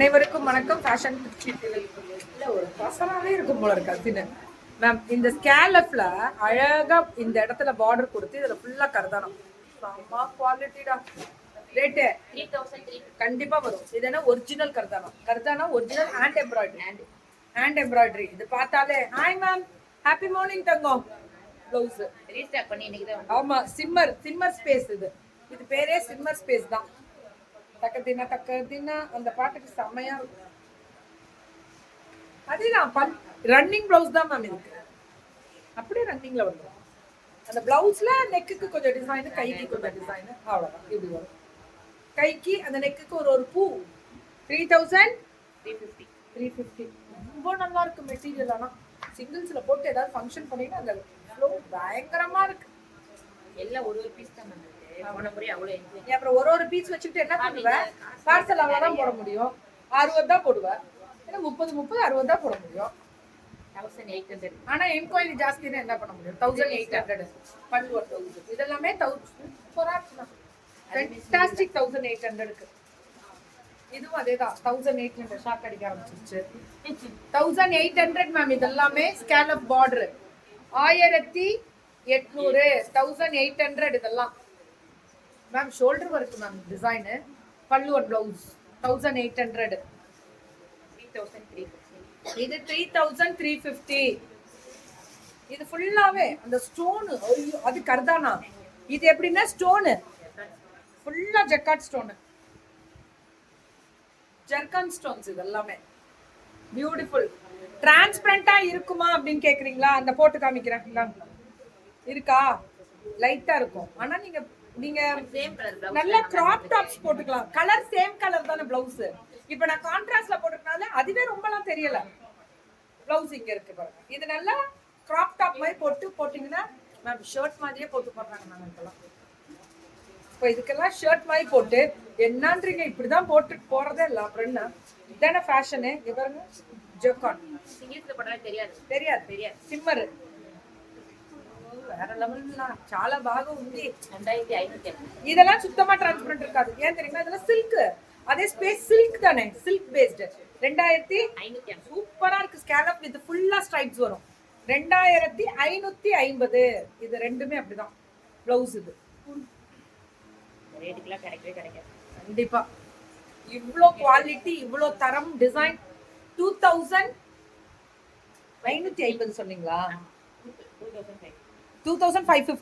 அனைவருக்கும் வணக்கம். ஃபேஷன் இல்ல ஒரு பசனாவே இருக்கும் போல இருக்கா தின்னு மேம். இந்த ஸ்கேலப்ல அழகா இந்த இடத்துல பார்டர் கொடுத்து இதுல ஃபுல்லா கர்தானம் செம்ம குவாலிட்டிடா. ரேட்டு 3000 கண்டிப்பா வரும். இது என்ன ஒரிஜினல் கர்தானா ஒரிஜினல் ஹேண்ட் எம்ப்ராய்டரி. இது பார்த்தாலே ஹாய் மேம், ஹாப்பி மார்னிங் தங்கம். ப்ளவுஸ் ரீஸ்டாக் பண்ணி இன்னைக்கு தான். ஆமா, சிம்மர் ஸ்பேஸ். இது பேரே சிம்மர் ஸ்பேஸ் தான். தக்கதினா அந்த பாட்டுக்கு செம்மையா இருக்கும். அதேதான் ரன்னிங் பிளவுஸ் தான் மேம் இருக்கு. அப்படியே ரன்னிங்ல வந்துடும். அந்த பிளவுஸ்ல நெக்குக்கு கொஞ்சம் டிசைன், கைக்கு கொஞ்சம் டிசைன், அவ்வளவுதான். இப்படி வரும். கைக்கு அந்த நெக்குக்கு ஒரு பூ. 3350. ரொம்ப நல்லா இருக்கு மெட்டீரியல். ஆனா சிங்கிள்ஸ்ல போட்டு ஏதாவது ஃபங்க்ஷன் பண்ணீங்கன்னா அந்த ஃப்ளோ பயங்கரமா இருக்கு. எல்லாம் ஒரு பீஸ் தான் மேம். போன முறை அவ்வளவு என்ஜாய். அப்புறம் ஒரு பீஸ் வச்சுட்டு என்ன பண்ணுவேன்? பார்சல் அவ்வளவுதான் போட முடியும். 60 தான் போடுவேன். ஏன்னா 30 60 தான் போட முடியும். 1800. ஆனா என்கொயரி ஜாஸ்தினா என்ன பண்ண முடியும்? 1800 பல்லு ஒரு 1000. இதெல்லாமே 1000 சூப்பரா இருக்கு. ஃபேண்டாஸ்டிக் 1800க்கு. இதுவும் அதேதான் 1800. ஷாக் அடிக்க ஆரம்பிச்சிருச்சு. 1800 மேம். இதெல்லாமே ஸ்கேலப் பார்டர் 1800 1800 இதெல்லாம் ma'am. Shoulder work ma'am. Design பல்லு ஒரு பிளவுஸ் 1800. 3350. இது 3350. இது ஃபுல்லாவே அந்த ஸ்டோன். அது கர்தானா. இது எப்படின்னா ஸ்டோனு ஃபுல்லா ஜக்கார்ட் ஸ்டோனு, ஜர்கான் ஸ்டோன்ஸ். இது எல்லாமே பியூட்டிஃபுல். டிரான்ஸ்பரண்டா இருக்குமா அப்படின்னு கேக்குறீங்களா? அந்த போட்டு காமிக்கிறேன். இருக்கா? லைட்டா இருக்கும். ஆனா நீங்க சேம் கலர் நல்ல கிராப் டாப்ஸ் போட்டுக்கலாம். கலர் சேம் கலர் தானே பிளவுஸ். இப்போ நான் கான்ட்ராஸ்ட்ல போட்டுறதுனால அதுவே ரொம்பலாம் தெரியல. பிளவுஸ் இங்க இருக்கு பாருங்க. இது நல்லா கிராப் டாப் மாதிரி போட்டீங்கன்னா மேம் ஷர்ட் மாதிரியே போட்டு போடுறாங்க மேம். இதெல்லாம் இப்போ இதுக்கெல்லாம் ஷர்ட் மாதிரி போட்டு என்னன்றீங்க? இப்படிதான் போட்டு போறதே இல்லை. அப்புறம் என்ன இதான ஃபேஷனு? இங்க பாருங்க, ஜக்கார்ட். சிங்கிள்ஸ்ல போட்டா தெரியாது. సిమ్మర్ వేற లెవెల్. చాలా బాగా ఉంది. 2500. இதெல்லாம் சுத்தமா டிரான்ஸ்பரண்ட் இருக்காது. ஏன் தெரியுமா? இதெல்லாம் சில்க். அதே ஸ்பேஸ் சில்க் தானே, சில்க் பேஸ்ட். 2500 சூப்பரா இருக்கு. ஸ்கேலப் வித் ஃபுல்லா ஸ்ட்ரைப்ஸ் வரும். 2550. இது ரெண்டுமே அப்படிதான். பிளவுஸ் இது ரேட்டுக்குலாம் கிடைக்காது கண்டிப்பா. இவ்ளோ குவாலிட்டி, இவ்ளோ தரம், டிசைன் 2550 சொன்னீங்களா? 2500. 2550.